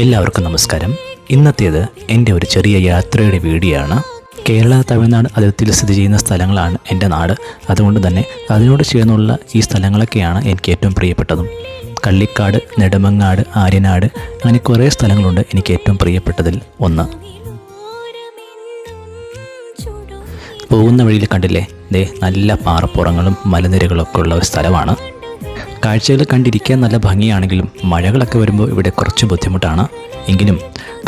എല്ലാവർക്കും നമസ്കാരം. ഇന്നത്തേത് എൻ്റെ ഒരു ചെറിയ യാത്രയുടെ വീഡിയോ ആണ്. കേരള തമിഴ്നാട് അതിർത്തിയിൽ സ്ഥിതി ചെയ്യുന്ന സ്ഥലങ്ങളാണ് എൻ്റെ നാട്. അതുകൊണ്ട് തന്നെ അതിനോട് ചേർന്നുള്ള ഈ സ്ഥലങ്ങളൊക്കെയാണ് എനിക്ക് ഏറ്റവും പ്രിയപ്പെട്ടതും. കള്ളിക്കാട്, നെടുമങ്ങാട്, ആര്യനാട്, അങ്ങനെ കുറേ സ്ഥലങ്ങളുണ്ട് എനിക്ക് ഏറ്റവും പ്രിയപ്പെട്ടതിൽ ഒന്ന്. പോകുന്ന വഴിയിൽ കണ്ടില്ലേ, നല്ല പാറപ്പുറങ്ങളും മലനിരകളൊക്കെ ഉള്ള ഒരു സ്ഥലമാണ്. കാഴ്ചകൾ കണ്ടിരിക്കാൻ നല്ല ഭംഗിയാണെങ്കിലും മഴകളൊക്കെ വരുമ്പോൾ ഇവിടെ കുറച്ച് ബുദ്ധിമുട്ടാണ്. എങ്കിലും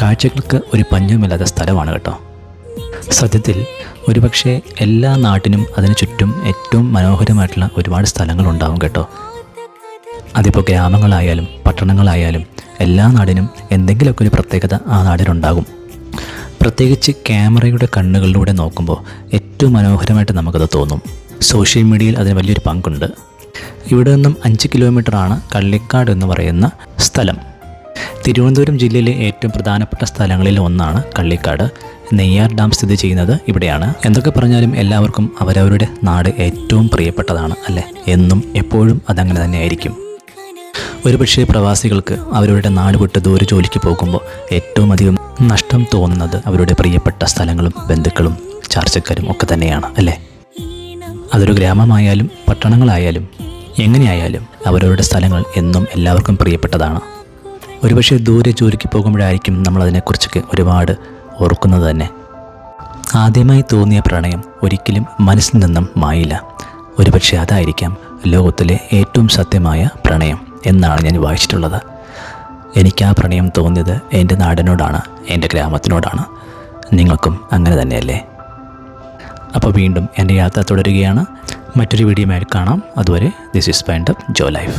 കാഴ്ചകൾക്ക് ഒരു പഞ്ഞവുമില്ലാത്ത സ്ഥലമാണ് കേട്ടോ. സത്യത്തിൽ ഒരുപക്ഷെ എല്ലാ നാട്ടിനും അതിനു ചുറ്റും ഏറ്റവും മനോഹരമായിട്ടുള്ള ഒരുപാട് സ്ഥലങ്ങളുണ്ടാവും കേട്ടോ. അതിപ്പോൾ ഗ്രാമങ്ങളായാലും പട്ടണങ്ങളായാലും എല്ലാ നാടിനും എന്തെങ്കിലുമൊക്കെ ഒരു പ്രത്യേകത ആ നാടിനുണ്ടാകും. പ്രത്യേകിച്ച് ക്യാമറയുടെ കണ്ണുകളിലൂടെ നോക്കുമ്പോൾ ഏറ്റവും മനോഹരമായിട്ട് നമുക്കത് തോന്നും. സോഷ്യൽ മീഡിയയിൽ അതിന് വലിയൊരു പങ്കുണ്ട്. ഇവിടെ നിന്നും 5 കിലോമീറ്ററാണ് കള്ളിക്കാട് എന്ന് പറയുന്ന സ്ഥലം. തിരുവനന്തപുരം ജില്ലയിലെ ഏറ്റവും പ്രധാനപ്പെട്ട സ്ഥലങ്ങളിൽ ഒന്നാണ് കള്ളിക്കാട്. നെയ്യാർ ഡാം സ്ഥിതി ചെയ്യുന്നത് ഇവിടെയാണ്. എന്തൊക്കെ പറഞ്ഞാലും എല്ലാവർക്കും അവരവരുടെ നാട് ഏറ്റവും പ്രിയപ്പെട്ടതാണ് അല്ലേ? എന്നും എപ്പോഴും അതങ്ങനെ തന്നെ ആയിരിക്കും. ഒരുപക്ഷെ പ്രവാസികൾക്ക് അവരുടെ നാട് വിട്ട് ദൂരെ ജോലിക്ക് പോകുമ്പോൾ ഏറ്റവും അധികം നഷ്ടം തോന്നുന്നത് അവരുടെ പ്രിയപ്പെട്ട സ്ഥലങ്ങളും ബന്ധുക്കളും ചാർച്ചക്കാരും ഒക്കെ തന്നെയാണ് അല്ലേ? അതൊരു ഗ്രാമമായാലും പട്ടണങ്ങളായാലും എങ്ങനെയായാലും അവരവരുടെ സ്ഥലങ്ങൾ എന്നും എല്ലാവർക്കും പ്രിയപ്പെട്ടതാണ്. ഒരുപക്ഷെ ദൂരെ ജോലിക്ക് പോകുമ്പോഴായിരിക്കും നമ്മളതിനെക്കുറിച്ചൊക്കെ ഒരുപാട് ഓർക്കുന്നത് തന്നെ. ആദ്യമായി തോന്നിയ പ്രണയം ഒരിക്കലും മനസ്സിൽ നിന്നും മായില്ല. ഒരുപക്ഷെ അതായിരിക്കാം ലോകത്തിലെ ഏറ്റവും സത്യമായ പ്രണയം എന്നാണ് ഞാൻ വായിച്ചിട്ടുള്ളത്. എനിക്ക് ആ പ്രണയം തോന്നിയത് എൻ്റെ നാടിനോടാണ്, എൻ്റെ ഗ്രാമത്തിനോടാണ്. നിങ്ങൾക്കും അങ്ങനെ തന്നെയല്ലേ? അപ്പോൾ വീണ്ടും എൻ്റെ യാത്ര തുടരുകയാണ്. മറ്റൊരു വീഡിയോയുമായി കാണാം. അതുവരെ this is wind up Jo life.